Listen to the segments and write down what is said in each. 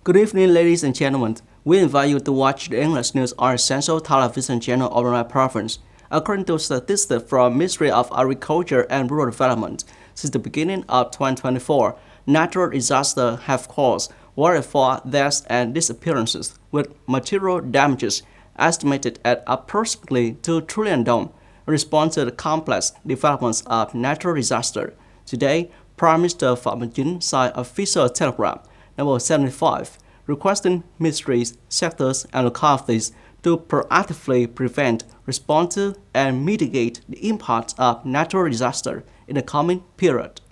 Good evening, ladies and gentlemen. We invite you to watch the English News, our essential television channel of my province. According to statistics from Ministry of Agriculture and Rural Development, since the beginning of 2024, natural disasters have caused 44 deaths and disappearances, with material damages estimated at approximately $2 trillion in response to the complex developments of natural disaster. Today, Prime Minister Phạm Minh Chính signed official telegram number 75, requesting ministries, sectors, and localities to proactively prevent, respond to, and mitigate the impact of natural disaster in the coming period.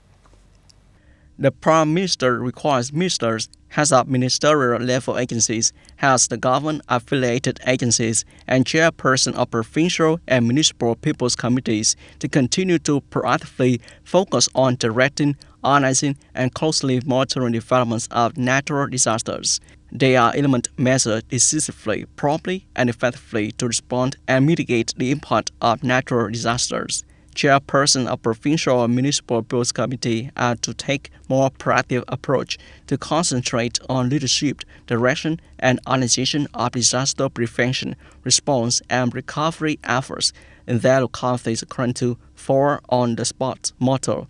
The Prime Minister requires ministers, heads of ministerial level agencies, heads of government-affiliated agencies, and chairpersons of provincial and municipal people's committees to continue to proactively focus on directing, analyzing, and closely monitoring developments of natural disasters. They are implement measures decisively, promptly, and effectively to respond and mitigate the impact of natural disasters. Chairperson of Provincial and Municipal Bills Committee are to take more proactive approach to concentrate on leadership, direction, and organization of disaster prevention, response, and recovery efforts in their localities according to 4 on-the-spot motto,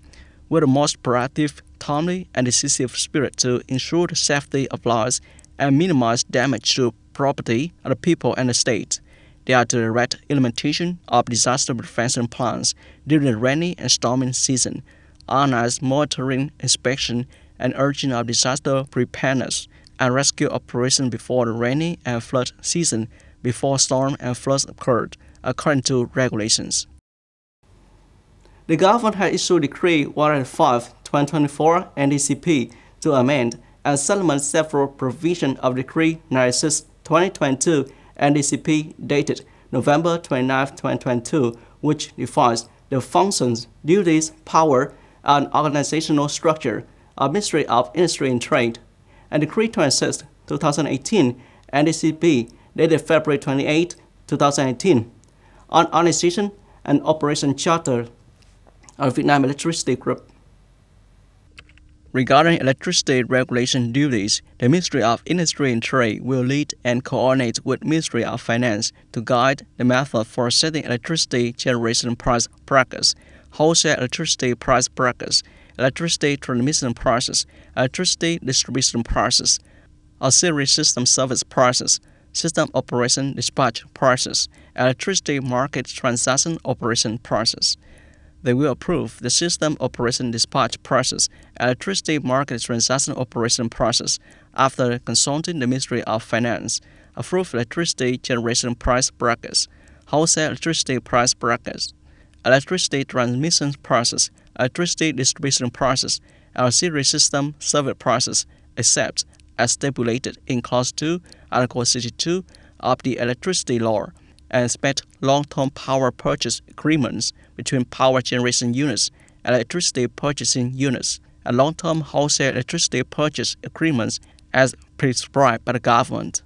with the most proactive, timely, and decisive spirit to ensure the safety of lives and minimize damage to property of the people and the state. They are to direct implementation of disaster prevention plans during the rainy and stormy season, organize monitoring, inspection, and urging of disaster preparedness and rescue operations before the rainy and flood season, before storm and floods occurred, according to regulations. The government has issued Decree 105/2024 NDCP to amend and supplement several provisions of Decree 96/2022 NDCP dated November 29, 2022, which defines the functions, duties, power, and organizational structure of Ministry of Industry and Trade, and Decree 26/2018 NDCP dated February 28, 2018, on organization and operation charter of Vietnam Electricity Group. Regarding electricity regulation duties, the Ministry of Industry and Trade will lead and coordinate with Ministry of Finance to guide the method for setting electricity generation price brackets, wholesale electricity price brackets, electricity transmission prices, electricity distribution prices, auxiliary system service prices, system operation dispatch prices, electricity market transaction operation prices. They will approve the system operation dispatch process, electricity market transaction operation process after consulting the Ministry of Finance, approve electricity generation price brackets, wholesale electricity price brackets, electricity transmission process, electricity distribution process, auxiliary system service process, except as stipulated in Clause 2, Article 62 of the Electricity Law, and expect long-term power purchase agreements between power generation units, electricity purchasing units, and long-term wholesale electricity purchase agreements as prescribed by the government.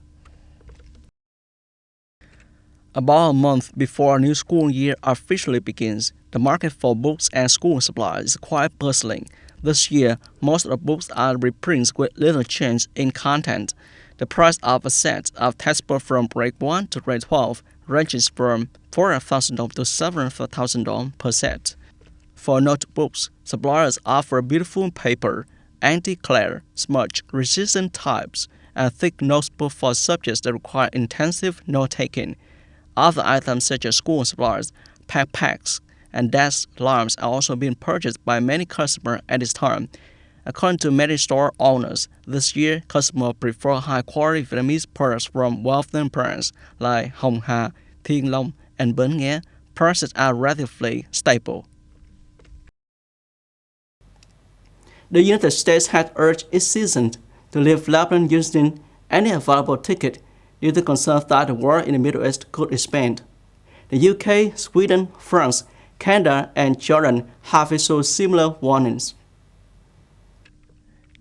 About a month before a new school year officially begins, the market for books and school supplies is quite bustling. This year, most of the books are reprints with little change in content. The price of a set of textbooks from grade 1 to grade 12 ranges from $4,000 to $7,000 per set. For notebooks, suppliers offer beautiful paper, anti-glare, smudge-resistant types, and thick notebooks for subjects that require intensive note-taking. Other items such as school supplies, backpacks, and desk lamps are also being purchased by many customers at this time. According to many store owners, this year customers prefer high-quality Vietnamese products from well-known brands like Hồng Hà, Thiên Long, and Bến Nghé. Prices are relatively stable. The United States had urged its citizens to leave Lebanon using any available ticket due to concerns that the war in the Middle East could expand. The UK, Sweden, France, Canada, and Jordan have issued similar warnings.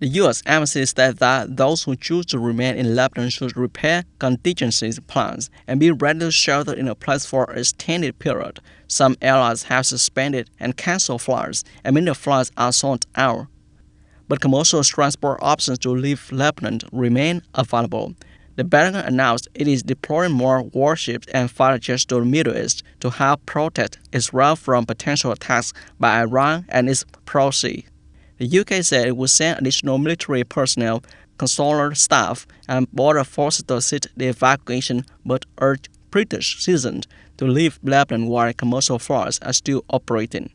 The U.S. Embassy stated that those who choose to remain in Lebanon should prepare contingency plans and be ready to shelter in a place for an extended period. Some airlines have suspended and canceled flights, and many flights are sold out. but commercial transport options to leave Lebanon remain available. The Pentagon announced it is deploying more warships and fighter jets to the Middle East to help protect Israel from potential attacks by Iran and its proxies. The UK said it would send additional military personnel, consular staff, and border forces to assist the evacuation, but urged British citizens to leave Lebanon while commercial flights are still operating.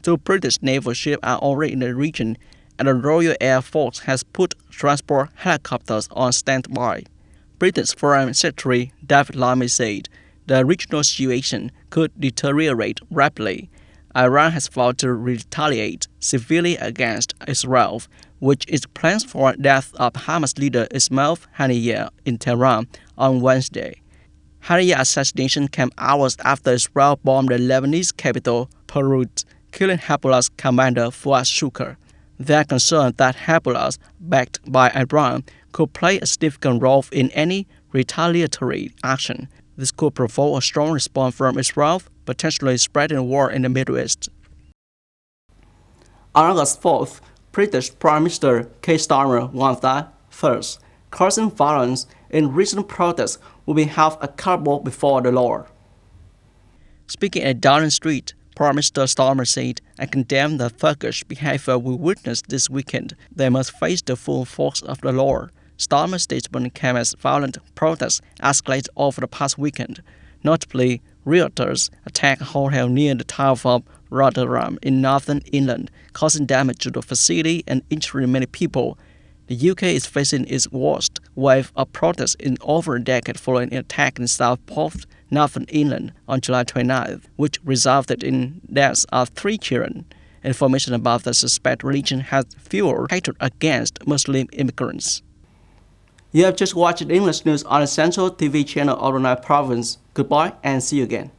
2 British naval ships are already in the region, and the Royal Air Force has put transport helicopters on standby. Britain's Foreign Secretary David Lammy said the regional situation could deteriorate rapidly. Iran has vowed to retaliate severely against Israel, which is plans for the death of Hamas leader Ismail Haniyeh in Tehran on Wednesday. Haniyeh's assassination came hours after Israel bombed the Lebanese capital, Beirut, killing Hezbollah's commander Fuad Shukr. They are concerned that Hezbollah, backed by Iran, could play a significant role in any retaliatory action. This could provoke a strong response from Israel, potentially spreading war in the Middle East. On August 4th, British Prime Minister Keir Starmer warned that, first, causing violence in recent protests will be held accountable before the law. Speaking at Downing Street, Prime Minister Starmer said, "I condemn the thuggish behavior we witnessed this weekend. They must face the full force of the law." Starmer's statement came as violent protests escalated over the past weekend. Notably, rioters attacked a hotel near the town of Rotterdam in Northern Ireland, causing damage to the facility and injuring many people. The UK is facing its worst wave of protests in over a decade following an attack in Southport, Northern Ireland on July 29th, which resulted in deaths of 3 children. Information about the suspect religion has fueled hatred against Muslim immigrants. You have just watched English news on the Central TV channel of the Province. Goodbye and see you again.